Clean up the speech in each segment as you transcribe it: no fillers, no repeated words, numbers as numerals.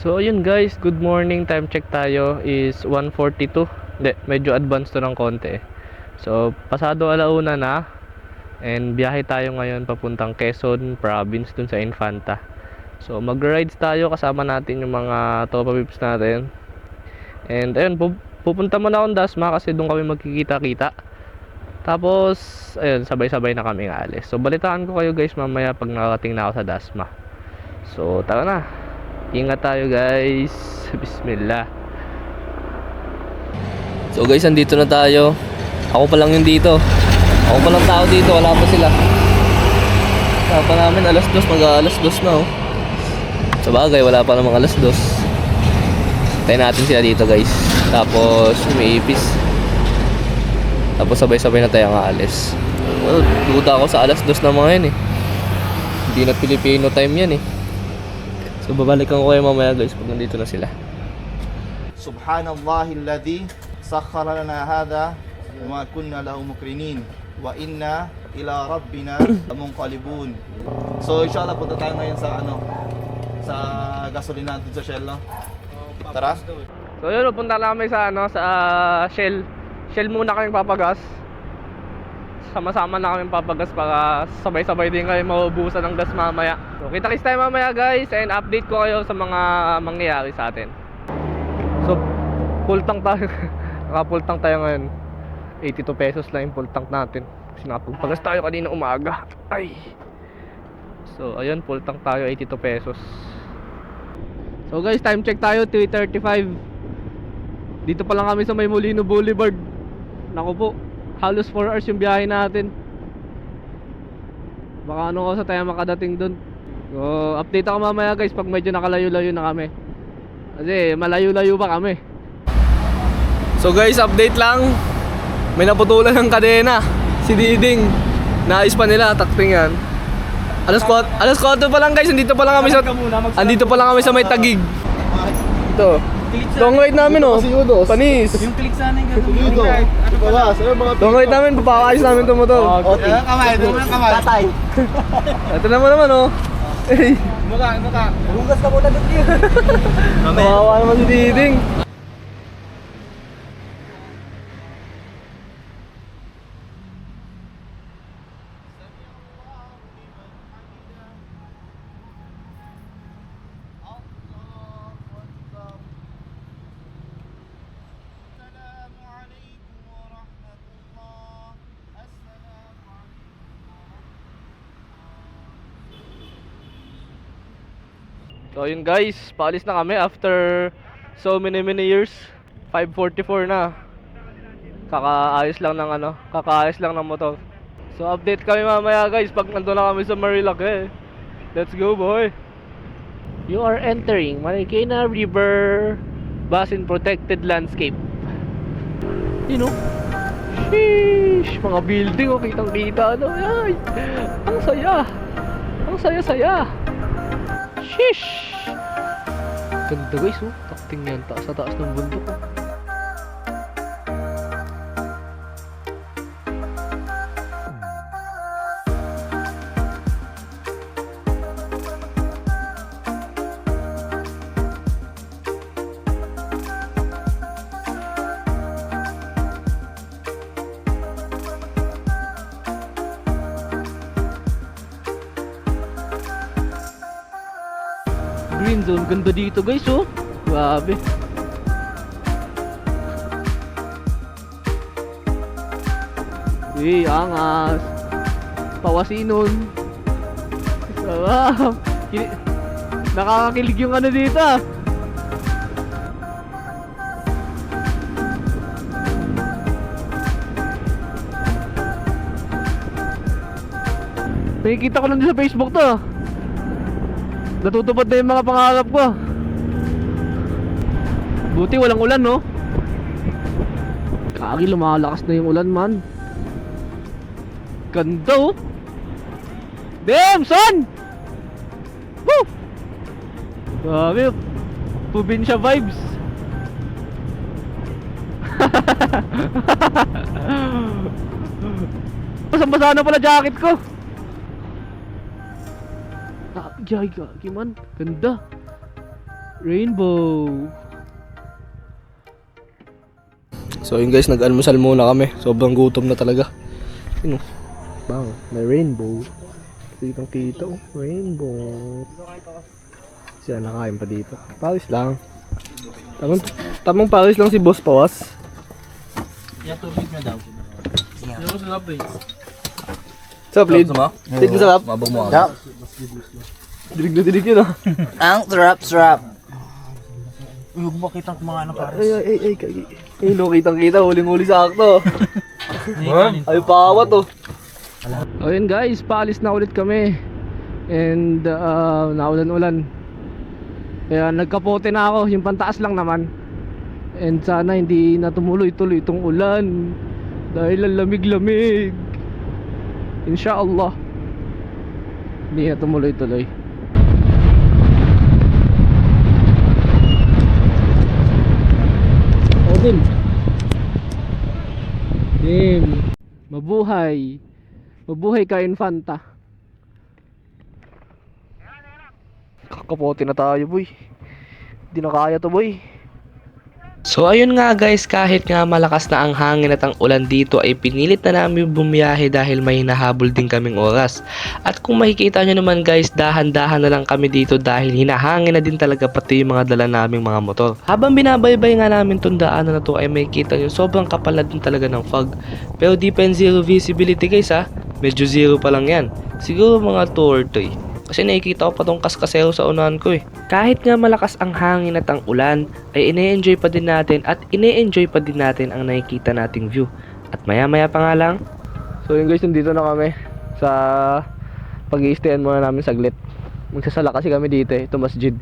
So ayun guys, good morning. Time check tayo is 1:42. Hindi, medyo advance to ng konti. So pasado alauna na. And biyahe tayo ngayon papuntang Quezon Province dun sa Infanta. So mag-rides tayo, kasama natin yung mga Topa Pips natin. And ayun, pupunta muna akong Dasma kasi doon kami magkikita-kita. Tapos ayun, sabay-sabay na kami aalis. So balitaan ko kayo guys mamaya pag nakarating na ako sa Dasma. So tara na, ingat tayo guys. Bismillah. So guys, andito na tayo. Ako pa lang yung dito. Ako pa lang tao dito, wala pa sila. Wala pa namin, alas 2, mag-alas 2 na oh. Sa bagay, wala pa namang alas 2. Tayo natin sila dito guys. Tapos may ipis. Tapos sabay-sabay na tayo ang aalis. Well, duda ako sa alas 2 na mga yan eh. Hindi na Filipino time yan eh. So babalikan ko kayo mamaya guys pag nandito na sila. Subhanallahilladzi sakhkhara lana hadha wa ma kunna lahu muqrinin wa inna ila rabbina lamunqalibun. So inshallah punta tayo ngayon sa sa gasolina dito sa Shell, no? Tara. So yun, punta namin sa sa Shell. Shell muna kami papagas. Sama-sama na kami papagas para sabay-sabay din kayo maubusan ng gas mamaya. So kita-kits tayo mamaya guys, and update ko kayo sa mga mangyayari sa atin. So full tank tayo. Naka-full tank tayo ngayon. 82 pesos lang yung full tank natin kasi nakapagpagas tayo kanina umaga. Ay. So ayun, full tank tayo, 82 pesos. So guys, time check tayo, 3:35. Dito pa lang kami sa May Molino Boulevard. Naku po, halos 4 hours yung biyahe natin. Baka ano sa tayo makadating dun. So update ako mamaya guys pag medyo nakalayo-layo na kami. Kasi malayo-layo pa kami. So guys, update lang. May naputulan ng kadena. Si Diding. Naayos pa nila, takting yan. Alas 4 pa lang guys, andito pa lang kami sa may Tagig. Ito. Long ride namin oh. Panis. Yung click sana yung gagawin. Long ride namin, papakayos namin itong motor. Kamay, kamay. Tatay. Ito naman oh. Mukha. Hugas ka muna doon yun. Kawawa naman si Diding. So yun guys, paalis na kami after so many years. 5:44 na. Kakaayos lang ng motor. So update kami mamaya guys pag nandun na kami sa Marilake. Let's go boy. You are entering Marikina River Basin Protected Landscape. You know? Sheesh, mga building oh, kitang-kita ano. Ay, ang saya. Ang saya-saya. Sheesh! Ganda guys oh, takting yan, taas sa taas ng bundok oh. Green zone, ganda dito guys oh. Grabe. Angas. Pawasinon. Sarap. Nakakakilig yung ano dito ah. Nakikita ko lang din sa Facebook to ah. Natutupad na yung mga pangarap ko. Buti walang ulan no. Kagi lumalakas na yung ulan man. Ganda oh. Damn son. Woo. Grabe. Probinsya vibes. Basang-basa na pala jacket ko. Jay, gagi man. Ganda. Rainbow. So yun guys, nag-almusal muna kami. Sobrang gutom na talaga. Yun oh. Bang, may rainbow. Kitang kita oh, rainbow. Siya nakain pa dito. Paris lang. Tamang Paris lang si Boss Pawas. Yung tubig na daw. Yung sarap eh. Sup, Lid? Lid, masarap? Mabog mo Sarap. Dilig na dilig yun ah. Ang sarap. Uy, huwag mo kitang kumakain ng pares. Ay, no, kitang-kita, huling-huli sa akto. Ay, pawat oh. Ayun guys, paalis na ulit kami. And naulan-ulan. Kaya nagkapote na ako, yung pantaas lang naman. And sana hindi na tumuloy-tuloy itong ulan. Dahil ang lamig-lamig. Insyaallah hindi na tumuloy-tuloy. Dim. Mabuhay. Mabuhay ka, Infanta. Kakapote na tayo, boy. Hindi na kaya to, boy. So ayun nga guys, kahit nga malakas na ang hangin at ang ulan dito ay pinilit na namin bumiyahe dahil may hinahabol din kaming oras. At kung makikita nyo naman guys, dahan-dahan na lang kami dito dahil hinahangin na din talaga pati yung mga dala naming mga motor. Habang binabaybay nga namin itong daanan na to ay makikita nyo sobrang kapal na din talaga ng fog. Pero di pa zero visibility guys ha, medyo zero pa lang yan. Siguro mga 2 or 3. Kasi nakikita ko pa tong kaskasero sa unahan ko eh. Kahit nga malakas ang hangin at ang ulan, ay ine-enjoy pa din natin at ine-enjoy pa din natin ang nakikita nating view. At maya-maya pa nga lang. So yun guys, nandito na kami sa pag-i-stayan muna namin saglit. Magsasala kasi kami dito eh, ito masjid.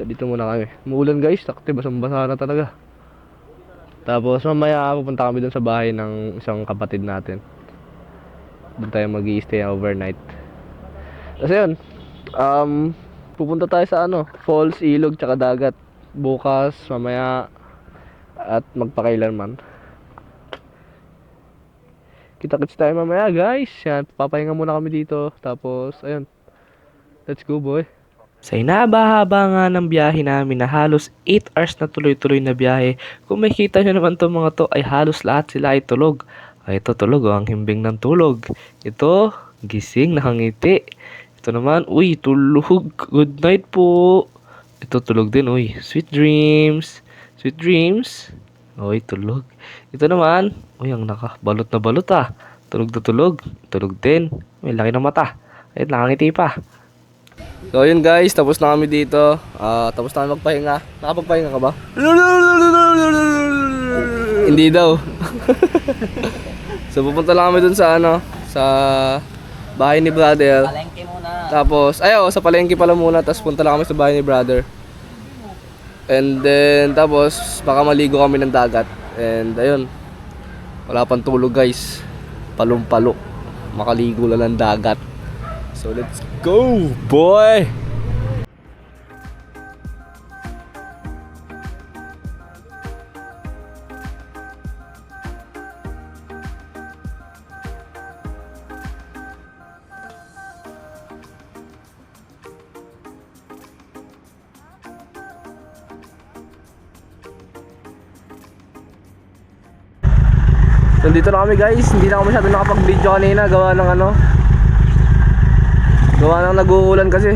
Dito muna kami. Muulan guys, sakti basang-basa na talaga. Tapos mamaya pupunta kami dun sa bahay ng isang kapatid natin. Doon tayo mag-i-stay overnight. Kasi yun, pupunta tayo sa falls, ilog, tsaka dagat. Bukas, mamaya, at magpakailanman. Kita-kits tayo mamaya guys. Yan, papahinga muna kami dito. Tapos, ayun. Let's go boy. Sa inahaba-haba nga ng biyahe namin na halos 8 hours na tuloy-tuloy na biyahe, kung makikita nyo naman itong mga to ay halos lahat sila ay tulog. Ay ito tulog ang himbing ng tulog. Ito, gising, nakangiti. Ito naman, uy, tulog. Good night po. Ito tulog din, uy. Sweet dreams. Sweet dreams. Uy, tulog. Ito naman, uy, ang nakabalot na balot ah. Tulog na tulog. Tulog din. May laki ng mata. Ayun, nakangiti pa. So yun guys, tapos na kami dito. Tapos na kami magpahinga. Nakapagpahinga ka ba? Hindi daw. So pupunta lang kami dun sa sa bahay ni brother. Palengke muna. Tapos, sa palengke pala muna. Tapos punta lang kami sa bahay ni brother. And then, tapos, baka maligo kami ng dagat. And ayun, wala pang tulog guys. Palong-palo. Makaligo lang ng dagat. So let's go, boy! Nandito na kami guys, hindi na ako masyado nakapag-video kanina. Gawa ng nag-uulan kasi.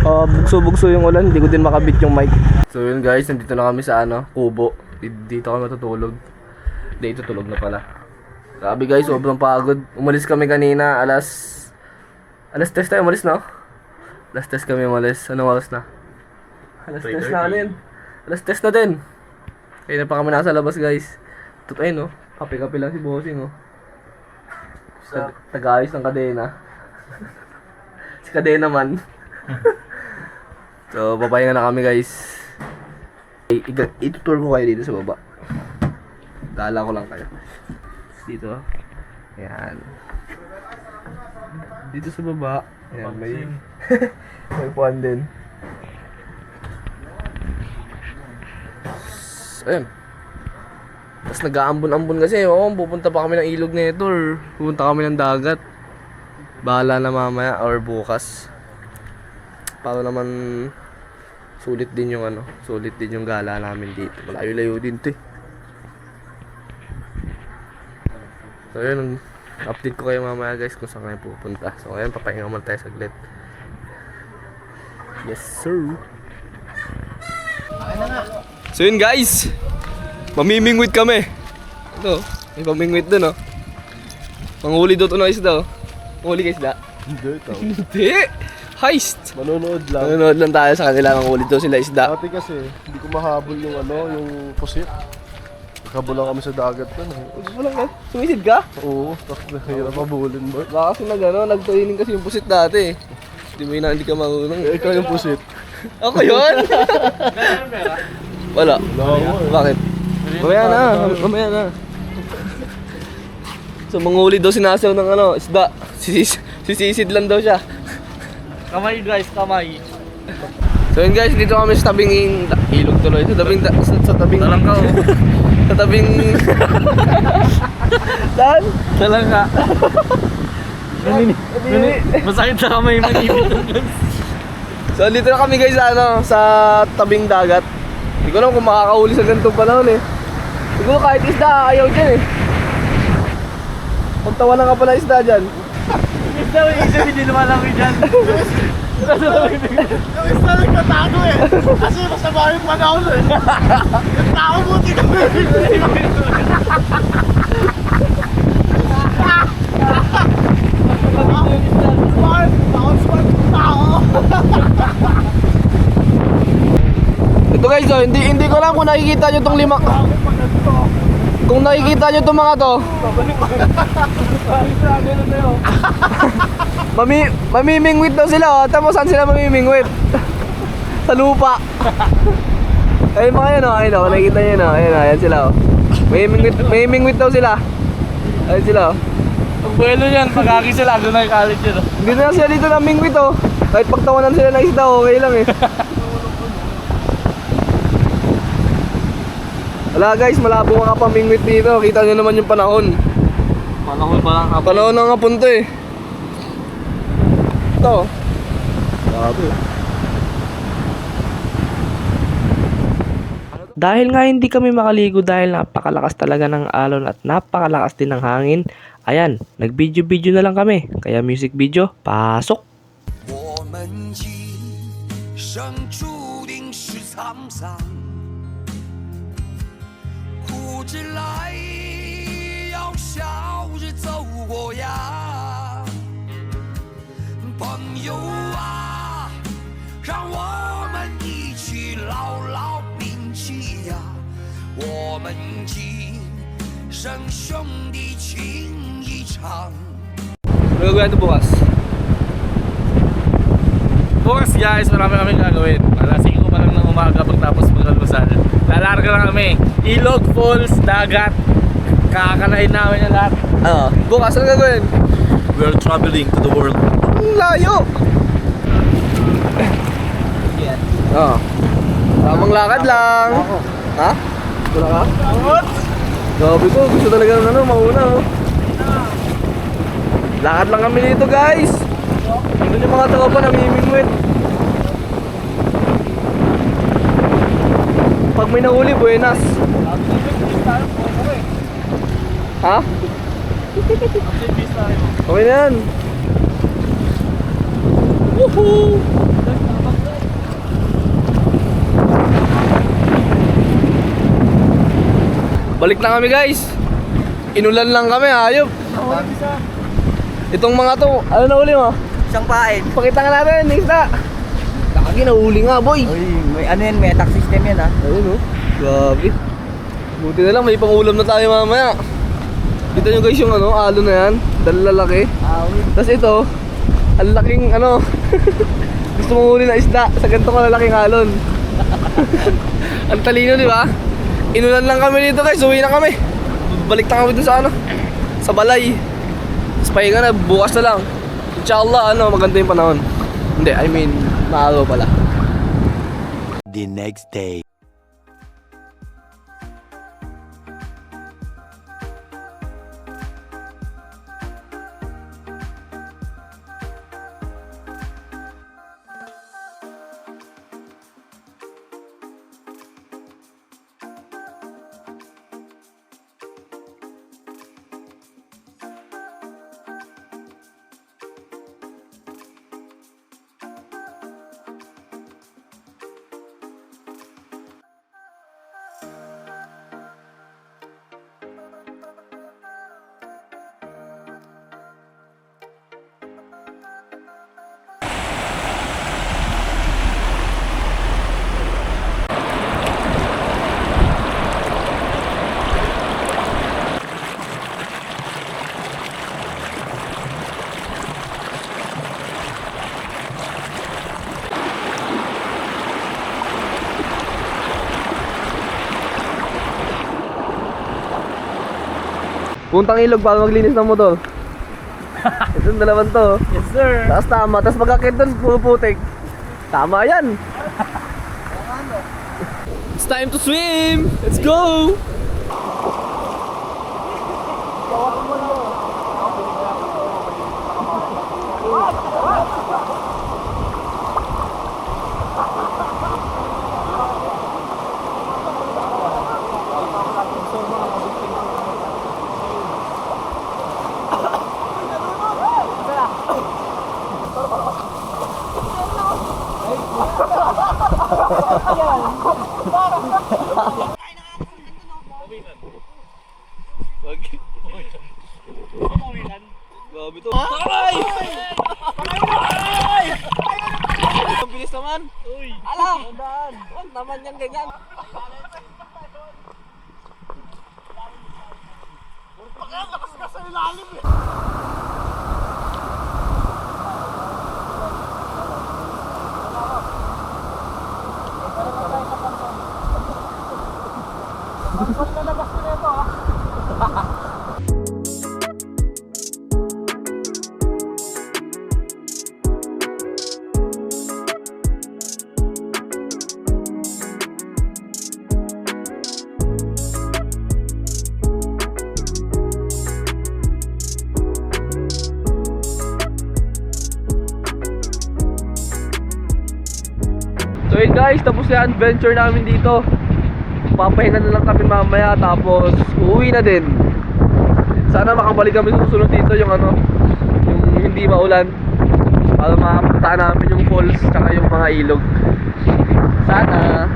Bugso-bugso yung ulan, hindi ko din makabit yung mic. So yun guys, nandito na kami sa kubo. Dito kami matutulog. Dito tulog na pala. Grabe guys, sobrang pagod. Umalis kami kanina, alas 3 tayo umalis, no? Alas 3 kami umalis. Anong oras na? Alas 3 na din. Alas 3 na din. Kaya na pa kami nasa labas guys. Tutay no? Kape-kape lang si Bossing, oh. Tagaayos ng kadena. Si kadena man. So, papahinga na kami, guys. Itutur ko kayo dito sa baba. Dala ko lang kayo. Dito. Ayan. Dito sa baba. Ayan, may puwan din. Ayan. Tapos nag-aambon-ambon kasi, pupunta pa kami ng ilog na ito or pupunta kami ng dagat. Bahala na mamaya or bukas. Para naman Sulit din yung sulit din yung gala namin dito. Malayo-layo din 'to. So yun, update ko kayo mamaya guys kung saan kayo pupunta. So ayun, papahinga muna tayo saglit. Yes sir. So yun guys, mamimingwit kami. Ito, may pamingwit dun Manghuli daw ito ng isda Manghuli ka isda? Hindi, ikaw. Hindi! Heist! Manonood lang. Nanonood lang tayo sa kanila, manghuli daw sila isda. Dati kasi, hindi ko mahabol yung yung pusit. Nakabol lang kami sa dagat nun. Wala ka? Sumisid ka? Oo, tapos nahirap mabulin mo. Baka kasi nag-training kasi yung pusit dati hindi ka marunong. Ikaw yung pusit. Ako yun? Wala. Bakit? Mamaya na. So manghuli daw sinasaw ng isda. Sisisid lang daw siya. Kamay guys, kamay. So yun guys, dito kami sa tabing ilog tuloy. Sa tabing Talangka sa tabing Saan? Talangka. Masakit na kamay manipit. So dito na kami guys sa tabing dagat. Hindi ko alam kung makakahuli sa ganitong panahon Siguro kahit isda ayaw dyan Pagtawanan ka pa ng isda dyan. Isda, isip hindi lumalaki dyan. Yung isa nagtatago Kasi masama yung panahon Yung tao buti kami. Ito guys, hindi ko alam kung nakikita nyo itong lima. Kung nakikita nyo itong mga to. Mamimingwit daw sila Tapos saan sila mamimingwit? Sa lupa. Ayun mga yun ayun nakikita nyo yun ayun ayan sila Mamimingwit daw sila. Ayun sila Ang buwelo yan, pag-aki sila, doon na yung college yun. Hindi na sila dito ng mingwit Kahit pagtawanan sila ng isda okay lang Wala guys, malabo nga pang mingwit dito. Kita nyo naman yung panahon. Panahon pa lang hapon. Panahon na nga punto Ito. Grabe. Dahil nga hindi kami makaligo dahil napakalakas talaga ng alon at napakalakas din ng hangin, ayan, nag-video-video na lang kami. Kaya music video, pasok! 我们今生注定是沧桑，苦之来要笑着走过呀，朋友啊，让我们一起牢牢铭记呀，我们今生兄弟情一场。 Ano gagawin ito bukas? Bukas guys, marami kami gagawin. Alasing ko pa lang ng umaga pagtapos mag-almusal. Lalarga lang kami. Ilog, falls, dagat. Kakanain namin yung lahat. Bukas ano gagawin? We're traveling to the world. Ang layo! Tamang lakad lang. Ha? Wala ka? Gabi ko, gusto talaga ng mauna Lakad lang kami dito guys. Doon yung mga tropa namimingwit. Pag may nahuli, buenas. Ha? Okay na yan. Woohoo! Balik na kami guys. Inulan lang kami, ayop. Itong mga to, ano na uli mo? Isang pain. Pakita nga natin, isda. Lagi nahuli nga boy. Uy, may ano yan, may attack system yan ha. Ayun grabe. Buti na lang, may pangulam na tayo mamaya. Kita nyo guys yung alon na yan. Dalalaki. Tapos ito, ang laking gusto mong huli na isda sa ganito kalalaking alon. Ang talino, di ba? Inulan lang kami dito guys, uwi na kami. Balik na kami dun sa sa balay. Tapos pahinga na, bukas na lang. Inshallah, maganda yung panahon. Hindi, I mean, maaraw pala. The next day. Puntang ilog para maglinis ng motor. Ito yung dalawang to. Yes, sir. Taas tama, tapos pagkakit doon, puro putik. Tama yan. It's time to swim! Let's go! Grabe to. Ay! Ang bilis naman. Uy. Ala! Huwag naman yan ganyan. Lakas ka sa ilalim eh. So yun guys, tapos na yung adventure namin dito. Papahinga na lang kami mamaya, tapos uuwi na din. Sana makabalik kami sa susunod dito, yung ano, yung hindi maulan, para makapunta namin yung falls tsaka yung mga ilog. Sana,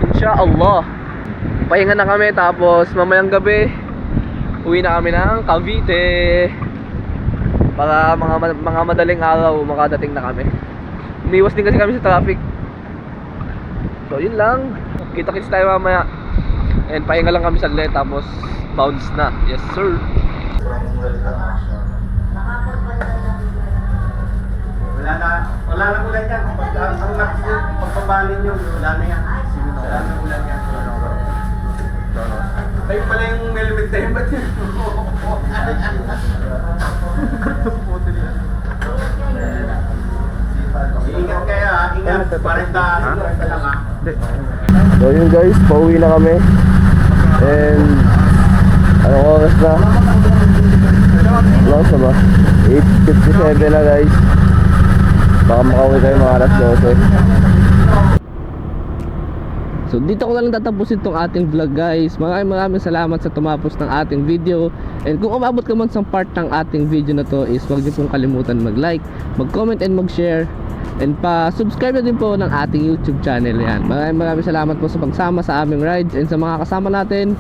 inshallah. Pahinga na kami, tapos mamayang gabi uwi na kami ng Cavite, para mga madaling araw makadating na kami. Umiwas din kasi kami sa traffic. So yun lang, kita-kits tayo mamaya. And pahinga lang kami saglit, tapos bounce na. Yes sir. Wala na ulan yan. Pagpabalin nyo, wala na yan. Wala na ulan yan. Kayo pala yung helmet na yun, ba't yun? Ingat kayo ha, ingat. Parang lang ha. So yun guys, pauwi na kami. And anong oras na? Oras na ba? 8:57 na guys. Baka makauwi kayo mga alas 12. So dito ko na lang tatapusin tong ating vlog guys. Maraming salamat sa tumapos ng ating video. And kung umabot ka man sa part ng ating video na to, is huwag niyo pong kalimutan mag-like, mag-comment and mag-share. And pa-subscribe na din po ng ating YouTube channel yan. Maraming salamat po sa pagsama sa aming rides and sa mga kasama natin.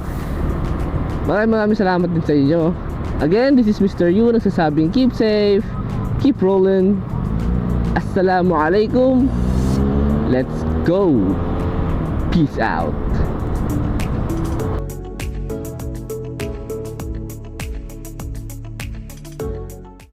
Maraming salamat din sa inyo. Again, this is Mr. Yu nagsasabing keep safe, keep rolling. Assalamualaikum. Let's go. Peace out.